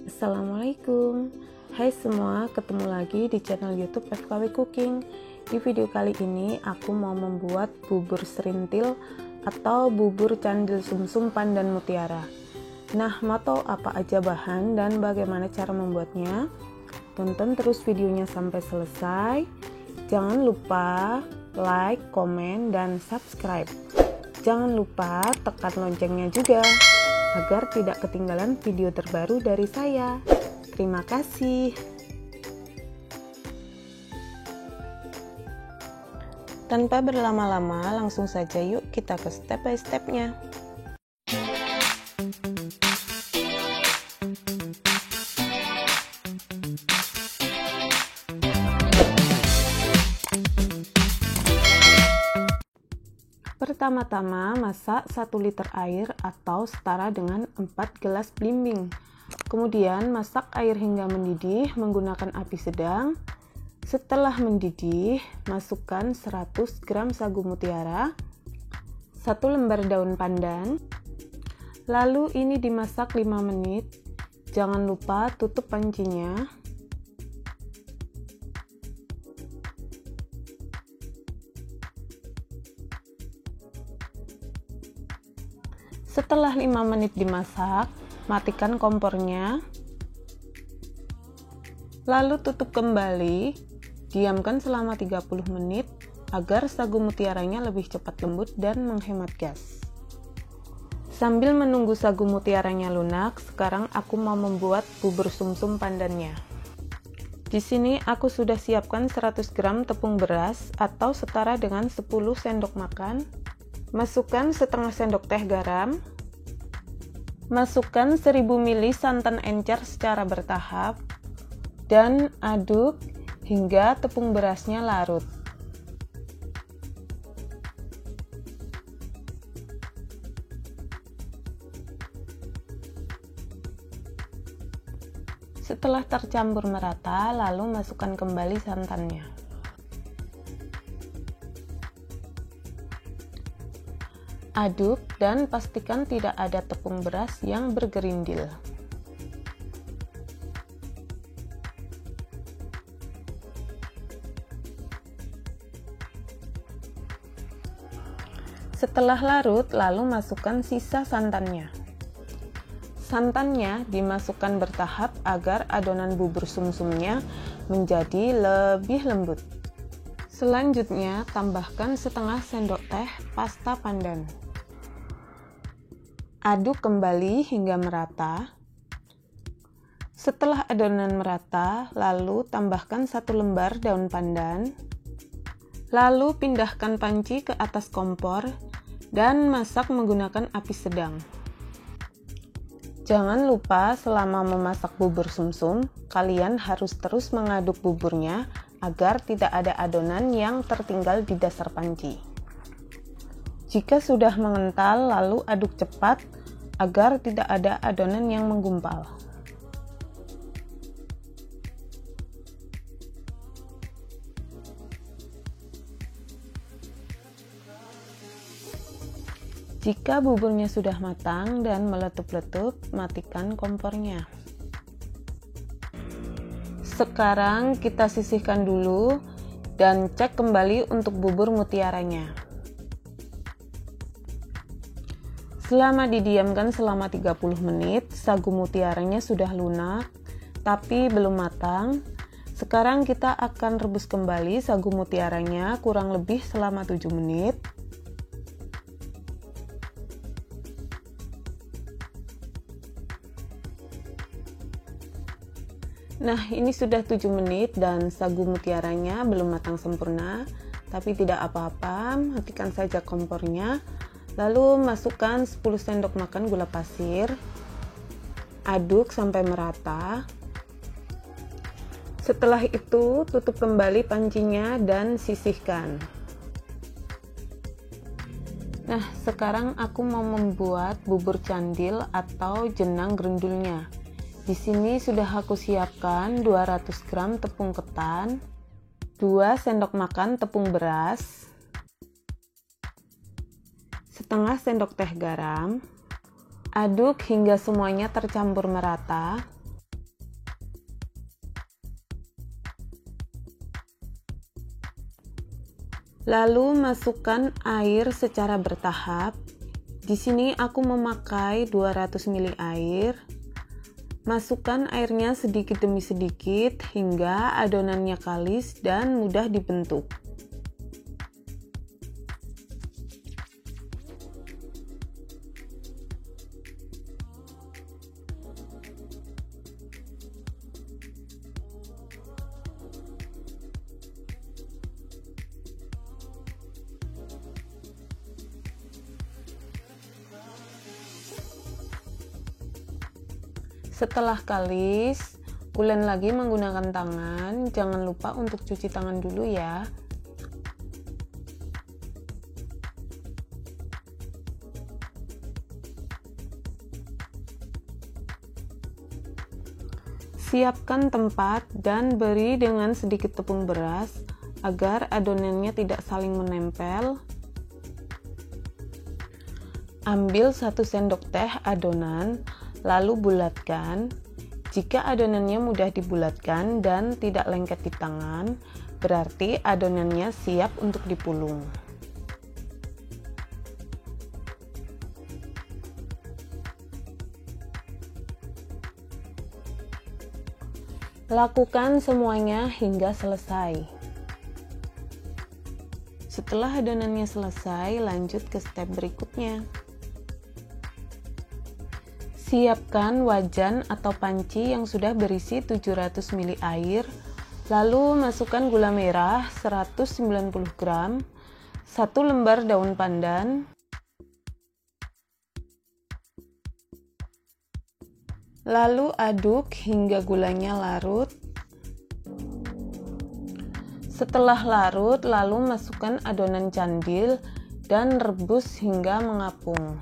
Assalamualaikum. Hai semua, ketemu lagi di channel YouTube FKW Cooking. Di video kali ini aku mau membuat bubur serintil atau bubur candil sumsum pandan mutiara. Nah, mau tahu apa aja bahan dan bagaimana cara membuatnya? Tonton terus videonya sampai selesai. Jangan lupa like, komen, dan subscribe. Jangan lupa tekan loncengnya juga agar tidak ketinggalan video terbaru dari saya. Terima kasih. Tanpa berlama-lama, langsung saja yuk kita ke step by stepnya. Pertama-tama masak 1 liter air atau setara dengan 4 gelas belimbing. Kemudian masak air hingga mendidih menggunakan api sedang. Setelah mendidih, masukkan 100 gram sagu mutiara, 1 lembar daun pandan. Lalu ini dimasak 5 menit. Jangan lupa tutup pancinya. Setelah 5 menit dimasak, matikan kompornya. Lalu tutup kembali, diamkan selama 30 menit agar sagu mutiaranya lebih cepat lembut dan menghemat gas. Sambil menunggu sagu mutiaranya lunak, sekarang aku mau membuat bubur sumsum pandannya. Di sini aku sudah siapkan 100 gram tepung beras atau setara dengan 10 sendok makan. Masukkan setengah sendok teh garam. Masukkan 1000 ml santan encer secara bertahap dan aduk hingga tepung berasnya larut. Setelah tercampur merata, lalu masukkan kembali santannya. Aduk dan pastikan tidak ada tepung beras yang bergerindil. Setelah larut, lalu masukkan sisa santannya. Santannya dimasukkan bertahap agar adonan bubur sumsumnya menjadi lebih lembut. Selanjutnya, tambahkan setengah sendok teh pasta pandan. Aduk kembali hingga merata. Setelah adonan merata, lalu tambahkan 1 lembar daun pandan. Lalu pindahkan panci ke atas kompor dan masak menggunakan api sedang. Jangan lupa selama memasak bubur sumsum, kalian harus terus mengaduk buburnya agar tidak ada adonan yang tertinggal di dasar panci. Jika sudah mengental, lalu aduk cepat agar tidak ada adonan yang menggumpal. Jika buburnya sudah matang dan meletup-letup, matikan kompornya. Sekarang kita sisihkan dulu dan cek kembali untuk bubur mutiaranya. Selama didiamkan selama 30 menit, sagu mutiaranya sudah lunak, tapi belum matang. Sekarang kita akan rebus kembali sagu mutiaranya kurang lebih selama 7 menit. Nah, ini sudah 7 menit dan sagu mutiaranya belum matang sempurna, tapi tidak apa-apa, matikan saja kompornya. Lalu masukkan 10 sendok makan gula pasir. Aduk sampai merata. Setelah itu, tutup kembali pancinya dan sisihkan. Nah, sekarang aku mau membuat bubur candil atau jenang grendulnya. Di sini sudah aku siapkan 200 gram tepung ketan, 2 sendok makan tepung beras, setengah sendok teh garam. Aduk hingga semuanya tercampur merata. Lalu masukkan air secara bertahap. Di sini aku memakai 200 ml air. Masukkan airnya sedikit demi sedikit hingga adonannya kalis dan mudah dibentuk. Setelah kalis, ulen lagi menggunakan tangan. Jangan lupa untuk cuci tangan dulu ya. Siapkan tempat dan beri dengan sedikit tepung beras agar adonannya tidak saling menempel. Ambil 1 sendok teh adonan, lalu bulatkan. Jika adonannya mudah dibulatkan dan tidak lengket di tangan, berarti adonannya siap untuk dipulung. Lakukan semuanya hingga selesai. Setelah adonannya selesai, lanjut ke step berikutnya. Siapkan wajan atau panci yang sudah berisi 700 ml air, lalu masukkan gula merah 190 gram, 1 lembar daun pandan, lalu aduk hingga gulanya larut. Setelah larut, lalu masukkan adonan candil dan rebus hingga mengapung.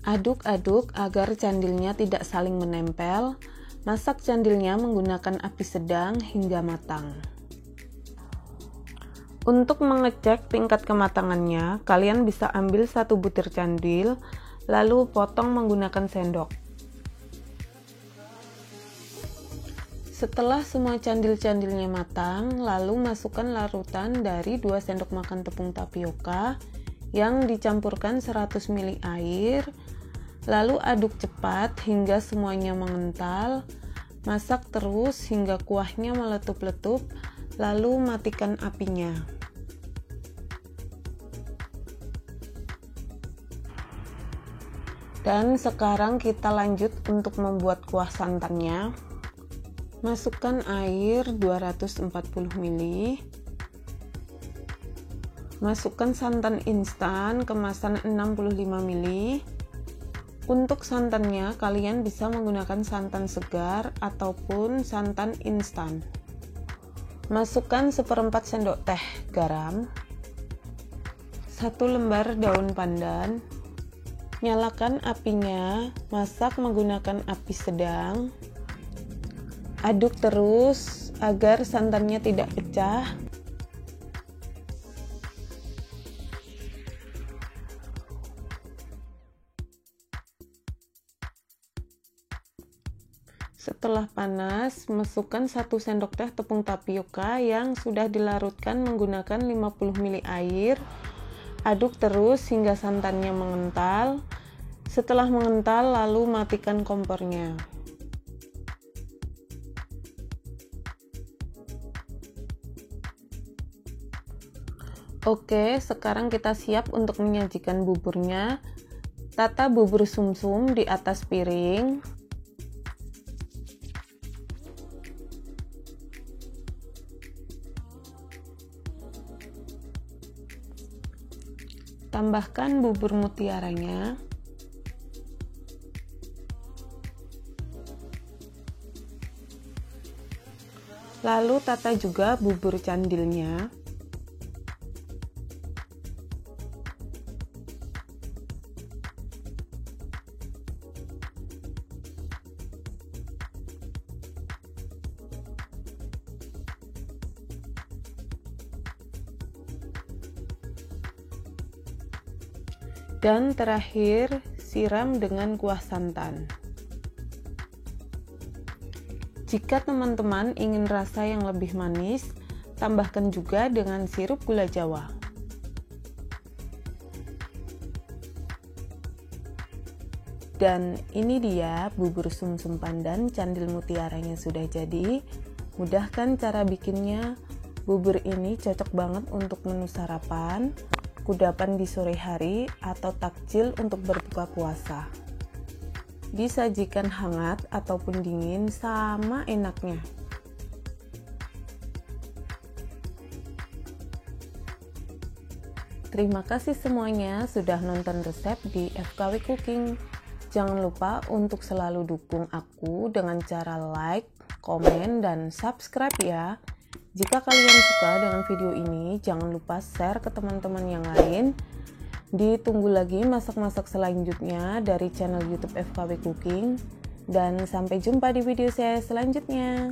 Aduk-aduk agar candilnya tidak saling menempel. Masak candilnya menggunakan api sedang hingga matang. Untuk mengecek tingkat kematangannya, kalian bisa ambil 1 butir candil, lalu potong menggunakan sendok. Setelah semua candil-candilnya matang, lalu masukkan larutan dari 2 sendok makan tepung tapioka yang dicampurkan 100 ml air. Lalu aduk cepat hingga semuanya mengental. Masak terus hingga kuahnya meletup-letup, lalu matikan apinya. Dan sekarang kita lanjut untuk membuat kuah santannya. Masukkan air 240 ml. Masukkan santan instan kemasan 65 ml. Untuk santannya, kalian bisa menggunakan santan segar ataupun santan instan. Masukkan 1/4 sendok teh garam, 1 lembar daun pandan. Nyalakan apinya, masak menggunakan api sedang. Aduk terus agar santannya tidak pecah. Setelah panas, masukkan 1 sendok teh tepung tapioka yang sudah dilarutkan menggunakan 50 ml air. Aduk terus hingga santannya mengental. Setelah mengental, lalu matikan kompornya. Oke, sekarang kita siap untuk menyajikan buburnya. Tata bubur sumsum di atas piring. Tambahkan bubur mutiaranya. Lalu tata juga bubur candilnya. Dan terakhir, siram dengan kuah santan. Jika teman-teman ingin rasa yang lebih manis, tambahkan juga dengan sirup gula Jawa. Dan ini dia bubur sumsum pandan candil mutiaranya sudah jadi. Mudah kan cara bikinnya? Bubur ini cocok banget untuk menu sarapan, kudapan di sore hari, atau takjil untuk berbuka puasa. Disajikan hangat ataupun dingin sama enaknya. Terima kasih semuanya sudah nonton resep di FKW Cooking. Jangan lupa untuk selalu dukung aku dengan cara like, komen, dan subscribe ya. Jika kalian suka dengan video ini, jangan lupa share ke teman-teman yang lain. Ditunggu lagi masak-masak selanjutnya dari channel YouTube FKW Cooking. Dan sampai jumpa di video saya selanjutnya.